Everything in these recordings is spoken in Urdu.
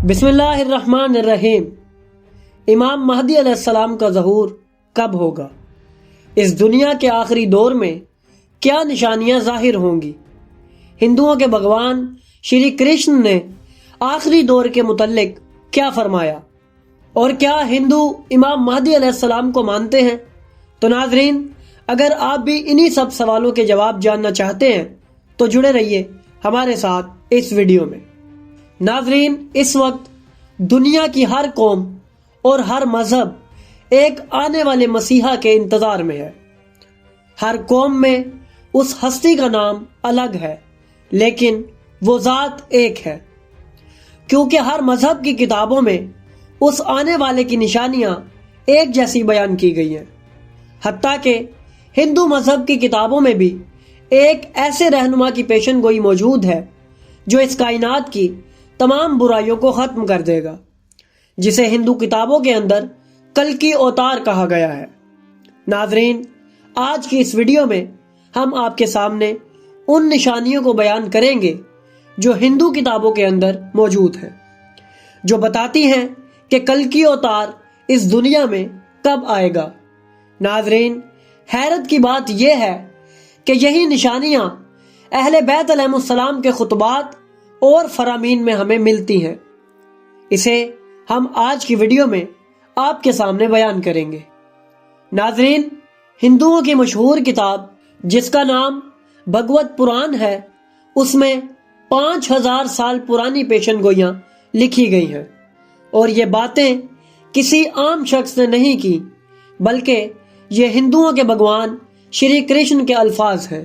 بسم اللہ الرحمن الرحیم۔ امام مہدی علیہ السلام کا ظہور کب ہوگا؟ اس دنیا کے آخری دور میں کیا نشانیاں ظاہر ہوں گی؟ ہندوؤں کے بھگوان شری کرشن نے آخری دور کے متعلق کیا فرمایا؟ اور کیا ہندو امام مہدی علیہ السلام کو مانتے ہیں؟ تو ناظرین، اگر آپ بھی انہی سب سوالوں کے جواب جاننا چاہتے ہیں تو جڑے رہیے ہمارے ساتھ اس ویڈیو میں۔ ناظرین، اس وقت دنیا کی ہر قوم اور ہر مذہب ایک آنے والے مسیحا کے انتظار میں ہے۔ ہر قوم میں اس ہستی کا نام الگ ہے، لیکن وہ ذات ایک ہے، کیونکہ ہر مذہب کی کتابوں میں اس آنے والے کی نشانیاں ایک جیسی بیان کی گئی ہیں۔ حتیٰ کہ ہندو مذہب کی کتابوں میں بھی ایک ایسے رہنما کی پیشن گوئی موجود ہے جو اس کائنات کی تمام برائیوں کو ختم کر دے گا، جسے ہندو کتابوں کے اندر کلکی اوتار کہا گیا ہے۔ ناظرین، آج کی اس ویڈیو میں ہم آپ کے سامنے ان نشانیوں کو بیان کریں گے جو ہندو کتابوں کے اندر موجود ہیں، جو بتاتی ہیں کہ کلکی اوتار اس دنیا میں کب آئے گا۔ ناظرین، حیرت کی بات یہ ہے کہ یہی نشانیاں اہل بیت علیہ السلام کے خطبات اور فرامین میں ہمیں ملتی ہیں۔ اسے ہم آج کی ویڈیو میں آپ کے سامنے بیان کریں گے۔ ناظرین، ہندوؤں کی مشہور کتاب جس کا نام بھگوت پران ہے، اس میں 5000 سال پرانی پیشن گوئیاں لکھی گئی ہیں، اور یہ باتیں کسی عام شخص نے نہیں کی، بلکہ یہ ہندوؤں کے بھگوان شری کرشن کے الفاظ ہیں۔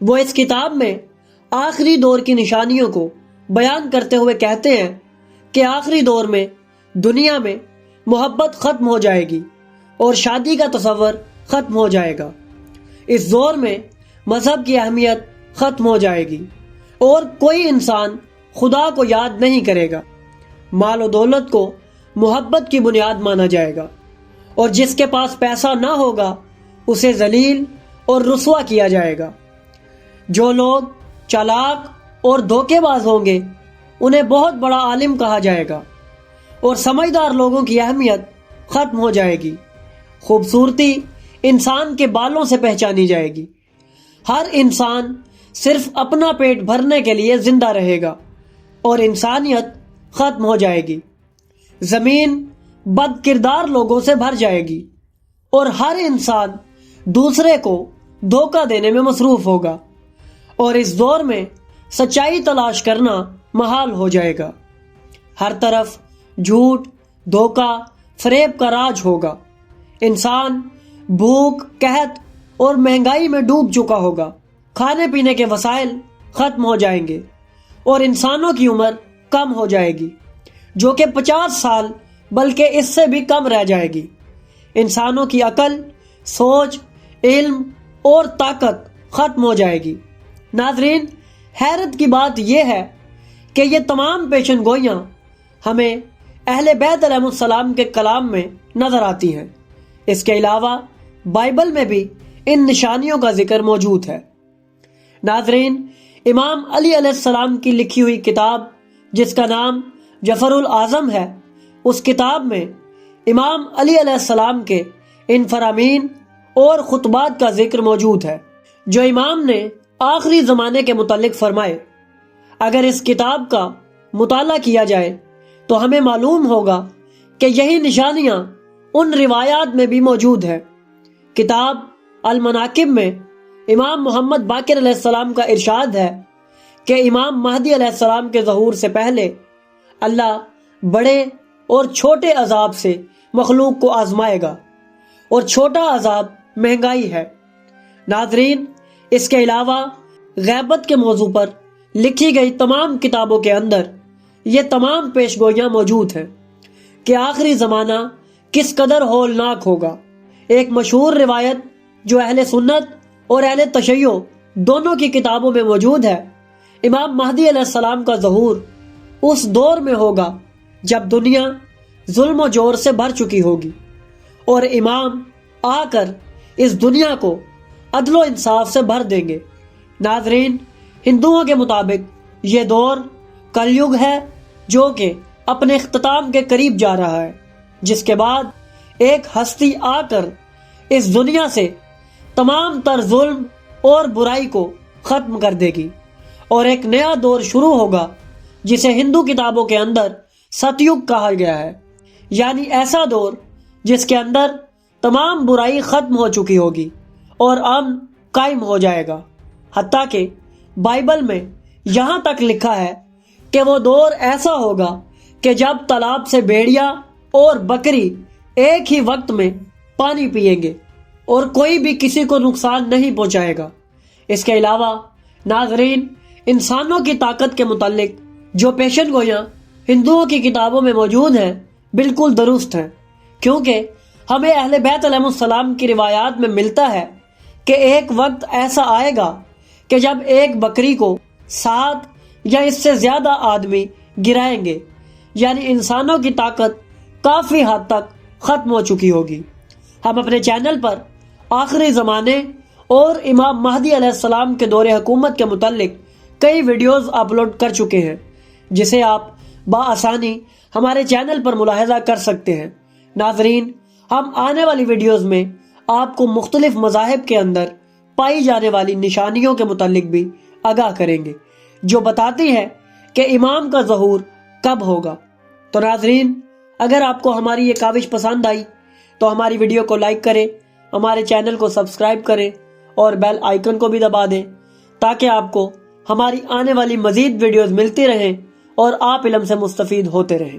وہ اس کتاب میں آخری دور کی نشانیوں کو بیان کرتے ہوئے کہتے ہیں کہ آخری دور میں دنیا میں محبت ختم ہو جائے گی اور شادی کا تصور ختم ہو جائے گا۔ اس دور میں مذہب کی اہمیت ختم ہو جائے گی اور کوئی انسان خدا کو یاد نہیں کرے گا۔ مال و دولت کو محبت کی بنیاد مانا جائے گا، اور جس کے پاس پیسہ نہ ہوگا اسے ذلیل اور رسوا کیا جائے گا۔ جو لوگ چالاک اور دھوکے باز ہوں گے انہیں بہت بڑا عالم کہا جائے گا، اور سمجھدار لوگوں کی اہمیت ختم ہو جائے گی۔ خوبصورتی انسان کے بالوں سے پہچانی جائے گی۔ ہر انسان صرف اپنا پیٹ بھرنے کے لیے زندہ رہے گا، اور انسانیت ختم ہو جائے گی۔ زمین بد کردار لوگوں سے بھر جائے گی، اور ہر انسان دوسرے کو دھوکہ دینے میں مصروف ہوگا، اور اس دور میں سچائی تلاش کرنا محال ہو جائے گا۔ ہر طرف جھوٹ، دھوکہ، فریب کا راج ہوگا۔ انسان بھوک، قحط اور مہنگائی میں ڈوب چکا ہوگا۔ کھانے پینے کے وسائل ختم ہو جائیں گے، اور انسانوں کی عمر کم ہو جائے گی، جو کہ 50 سال بلکہ اس سے بھی کم رہ جائے گی۔ انسانوں کی عقل، سوچ، علم اور طاقت ختم ہو جائے گی۔ ناظرین، حیرت کی بات یہ ہے کہ یہ تمام پیشن گوئیاں ہمیں اہل بیت علیہ السلام کے کلام میں نظر آتی ہیں۔ اس کے علاوہ بائبل میں بھی ان نشانیوں کا ذکر موجود ہے۔ ناظرین، امام علی علیہ السلام کی لکھی ہوئی کتاب جس کا نام جعفر الاعظم ہے، اس کتاب میں امام علی علیہ السلام کے ان فرامین اور خطبات کا ذکر موجود ہے جو امام نے آخری زمانے کے متعلق فرمائے۔ اگر اس کتاب کا مطالعہ کیا جائے تو ہمیں معلوم ہوگا کہ یہی نشانیاں ان روایات میں بھی موجود ہیں۔ کتاب المناقب میں امام محمد باقر علیہ السلام کا ارشاد ہے کہ امام مہدی علیہ السلام کے ظہور سے پہلے اللہ بڑے اور چھوٹے عذاب سے مخلوق کو آزمائے گا، اور چھوٹا عذاب مہنگائی ہے۔ ناظرین، اس کے علاوہ غیبت کے موضوع پر لکھی گئی تمام کتابوں کے اندر یہ تمام پیشگوئیاں موجود ہیں کہ آخری زمانہ کس قدر ہولناک ہوگا۔ ایک مشہور روایت جو اہل سنت اور اہل تشیع دونوں کی کتابوں میں موجود ہے، امام مہدی علیہ السلام کا ظہور اس دور میں ہوگا جب دنیا ظلم و جور سے بھر چکی ہوگی، اور امام آ کر اس دنیا کو عدل و انصاف سے بھر دیں گے۔ ناظرین، ہندوؤں کے مطابق یہ دور کل یگ ہے، جو کہ اپنے اختتام کے قریب جا رہا ہے، جس کے بعد ایک ہستی آ کر اس دنیا سے تمام تر ظلم اور برائی کو ختم کر دے گی، اور ایک نیا دور شروع ہوگا جسے ہندو کتابوں کے اندر ستیگ کہا گیا ہے، یعنی ایسا دور جس کے اندر تمام برائی ختم ہو چکی ہوگی اور امن قائم ہو جائے گا۔ حتیٰ کہ بائبل میں یہاں تک لکھا ہے کہ وہ دور ایسا ہوگا کہ جب تالاب سے بھیڑیا اور بکری ایک ہی وقت میں پانی پئیں گے اور کوئی بھی کسی کو نقصان نہیں پہنچائے گا۔ اس کے علاوہ ناظرین، انسانوں کی طاقت کے متعلق جو پیشن گوئیاں ہندوؤں کی کتابوں میں موجود ہیں بالکل درست ہیں، کیونکہ ہمیں اہل بیت علیہ السلام کی روایات میں ملتا ہے کہ ایک وقت ایسا آئے گا کہ جب ایک بکری کو 7 یا اس سے زیادہ آدمی گرائیں گے، یعنی انسانوں کی طاقت کافی حد تک ختم ہو چکی ہوگی۔ ہم اپنے چینل پر آخری زمانے اور امام مہدی علیہ السلام کے دور حکومت کے متعلق کئی ویڈیوز اپلوڈ کر چکے ہیں، جسے آپ بآسانی ہمارے چینل پر ملاحظہ کر سکتے ہیں۔ ناظرین، ہم آنے والی ویڈیوز میں آپ کو مختلف مذاہب کے اندر پائی جانے والی نشانیوں کے متعلق بھی آگاہ کریں گے، جو بتاتی ہے کہ امام کا ظہور کب ہوگا۔ تو ناظرین، اگر آپ کو ہماری یہ کاوش پسند آئی تو ہماری ویڈیو کو لائک کریں، ہمارے چینل کو سبسکرائب کریں اور بیل آئیکن کو بھی دبا دیں، تاکہ آپ کو ہماری آنے والی مزید ویڈیوز ملتی رہیں اور آپ علم سے مستفید ہوتے رہیں۔